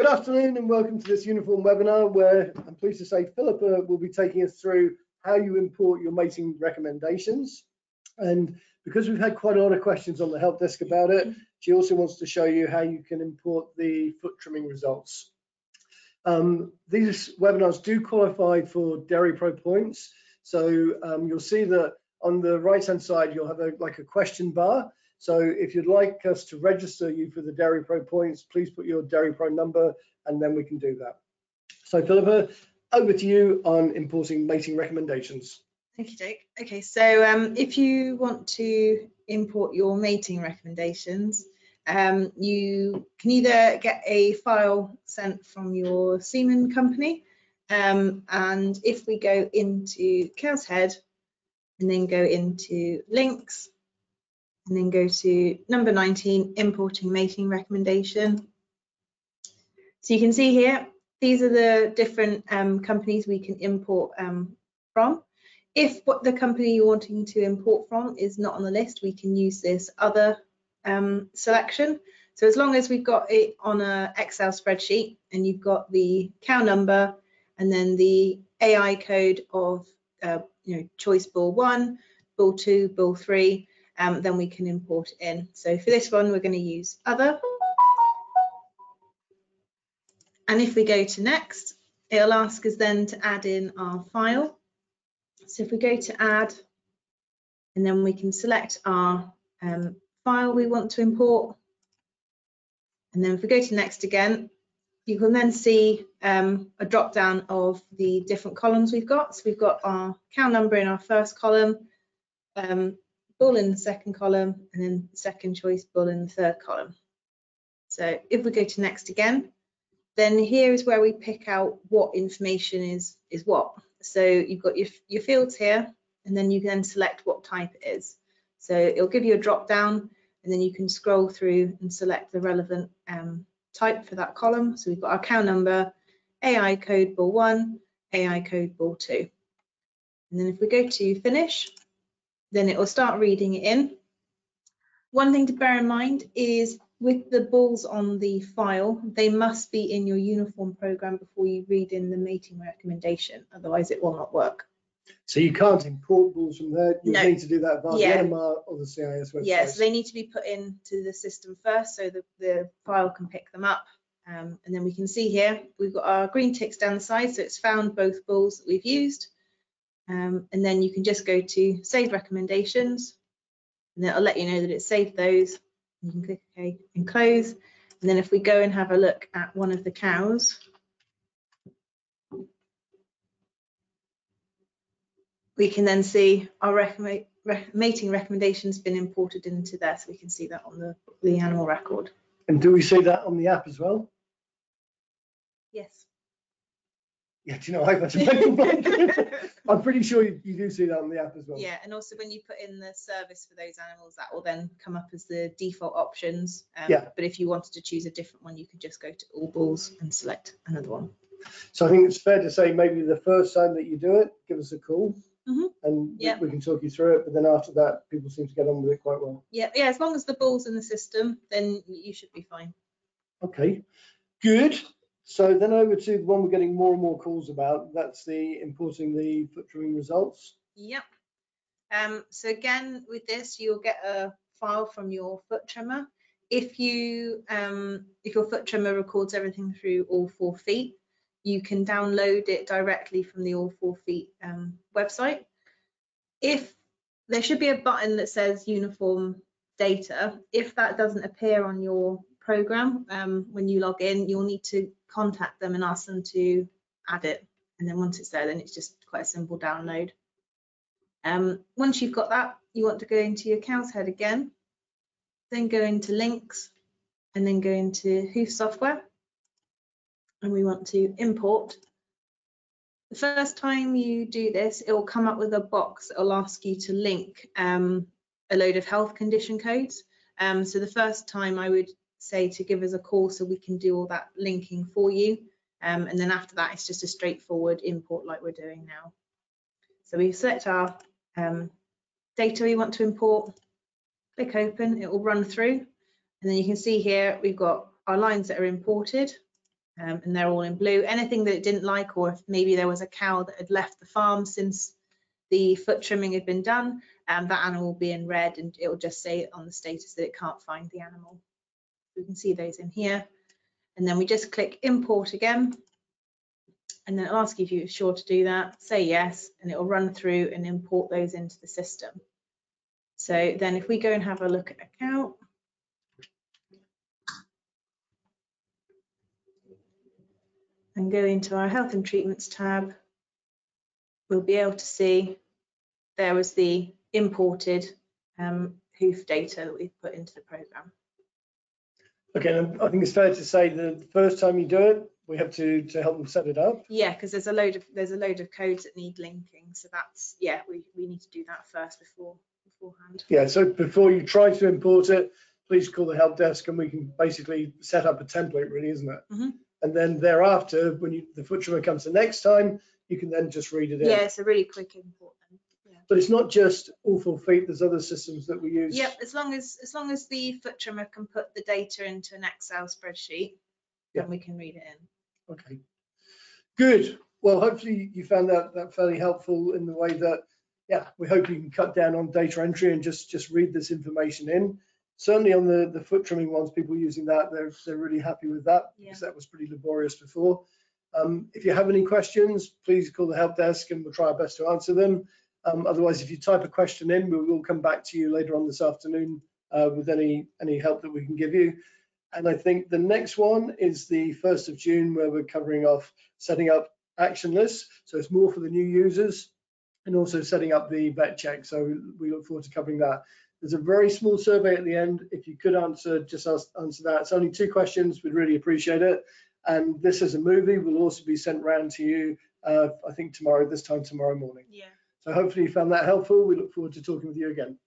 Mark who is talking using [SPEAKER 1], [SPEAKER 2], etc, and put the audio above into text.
[SPEAKER 1] Good afternoon and welcome to this Uniform webinar where I'm pleased to say Philippa will be taking us through how you import your mating recommendations. And because we've had quite a lot of questions on the help desk about it, she also wants to show you how you can import the foot trimming results. These webinars do qualify for Dairy Pro points. So you'll see that on the right hand side you'll have like a question bar. So if you'd like us to register you for the Dairy Pro points, please put your Dairy Pro number and then we can do that. So Philippa, over to you on importing mating recommendations.
[SPEAKER 2] Thank you, Jake. Okay, so if you want to import your mating recommendations, you can either get a file sent from your semen company, and if we go into Cow's Head and then go into links, and then go to number 19, importing mating recommendation. So you can see here, these are the different companies we can import from. If what the company you're wanting to import from is not on the list, we can use this other selection. So as long as we've got it on an Excel spreadsheet and you've got the cow number and then the AI code of choice bull 1, bull 2, bull 3, then we can import it in. So for this one, we're going to use other. And if we go to next, it'll ask us then to add in our file. So if we go to add, and then we can select our file we want to import. And then if we go to next again, you can then see a drop down of the different columns we've got. So we've got our cow number in our first column, bull in the second column, and then second choice bull in the third column. So if we go to next again, then here is where we pick out what information is what. So you've got your fields here, and then you can select what type it is. So it'll give you a drop down, and then you can scroll through and select the relevant type for that column. So we've got our cow number, AI code bull 1, AI code bull 2. And then if we go to finish, then it will start reading it in. One thing to bear in mind is with the bulls on the file, they must be in your uniform program before you read in the mating recommendation, otherwise it will not work.
[SPEAKER 1] So you can't import bulls from there, you need to do that via
[SPEAKER 2] the
[SPEAKER 1] NMR or the CIS website.
[SPEAKER 2] Yeah, so they need to be put into the system first so that the file can pick them up. And then we can see here, we've got our green ticks down the side, so it's found both bulls that we've used. And then you can just go to save recommendations, and it'll let you know that it's saved those. You can click OK and close. And then if we go and have a look at one of the cows, we can then see our mating recommendations been imported into there, so we can see that on the animal record.
[SPEAKER 1] And do we see that on the app as well?
[SPEAKER 2] Yes.
[SPEAKER 1] Yeah, do you know, I've had a mental blank. I'm pretty sure you do see that on the app as well.
[SPEAKER 2] Yeah, and also when you put in the service for those animals, that will then come up as the default options. But if you wanted to choose a different one, you could just go to all bulls and select another one.
[SPEAKER 1] So I think it's fair to say maybe the first time that you do it, give us a call. And we can talk you through it, but then after that, people seem to get on with it quite well. Yeah,
[SPEAKER 2] as long as the bull's in the system, then you should be fine.
[SPEAKER 1] Okay, good. So then over to the one we're getting more and more calls about. That's the importing the foot trimming results.
[SPEAKER 2] Yep. So again, with this, you'll get a file from your foot trimmer. If your foot trimmer records everything through all 4 feet, you can download it directly from the All 4 Feet website. If there should be a button that says uniform data, if that doesn't appear on your program when you log in, you'll need to contact them and ask them to add it. And then once it's there, then it's just quite a simple download. Once you've got that, you want to go into your Cow's Head again, then go into links, and then go into Hoof software. And we want to import. The first time you do this, it will come up with a box that will ask you to link a load of health condition codes. So the first time I would say to give us a call so we can do all that linking for you. And then after that, it's just a straightforward import like we're doing now. So we select our data we want to import, click open, it will run through. And then you can see here, we've got our lines that are imported. and they're all in blue. Anything that it didn't like, or if maybe there was a cow that had left the farm since the foot trimming had been done, that animal will be in red, and it will just say on the status that it can't find the animal. We can see those in here. And then we just click import again, and then it'll ask you if you're sure to do that. Say yes, and it will run through and import those into the system. So then if we go and have a look at a cow, and go into our health and treatments tab, we'll be able to see there was the imported hoof data that we've put into the program.
[SPEAKER 1] Okay, I think it's fair to say that the first time you do it, we have to help them set it up.
[SPEAKER 2] Yeah, because there's a load of codes that need linking. So that's, yeah, we need to do that first beforehand.
[SPEAKER 1] Yeah, so before you try to import it, please call the help desk and we can basically set up a template, really, isn't it?
[SPEAKER 2] Mm-hmm.
[SPEAKER 1] And then thereafter, when the foot trimmer comes the next time, you can then just read it in.
[SPEAKER 2] Yeah, it's a really quick import then. Yeah.
[SPEAKER 1] But it's not just Awful Feet, there's other systems that we use.
[SPEAKER 2] Yep, as long as the foot trimmer can put the data into an Excel spreadsheet, then we can read it in.
[SPEAKER 1] Okay, good. Well, hopefully you found that fairly helpful in the way that, yeah, we hope you can cut down on data entry and just read this information in. Certainly on the foot trimming ones, people using that, they're really happy with that, because that was pretty laborious before. If you have any questions, please call the help desk and we'll try our best to answer them. Otherwise, if you type a question in, we will come back to you later on this afternoon with any help that we can give you. And I think the next one is the 1st of June, where we're covering off setting up action lists. So it's more for the new users, and also setting up the vet check. So we look forward to covering that. There's a very small survey at the end. If you could answer that. It's only 2 questions. We'd really appreciate it. And this is a movie will also be sent round to you, I think this time tomorrow morning.
[SPEAKER 2] Yeah.
[SPEAKER 1] So hopefully you found that helpful. We look forward to talking with you again.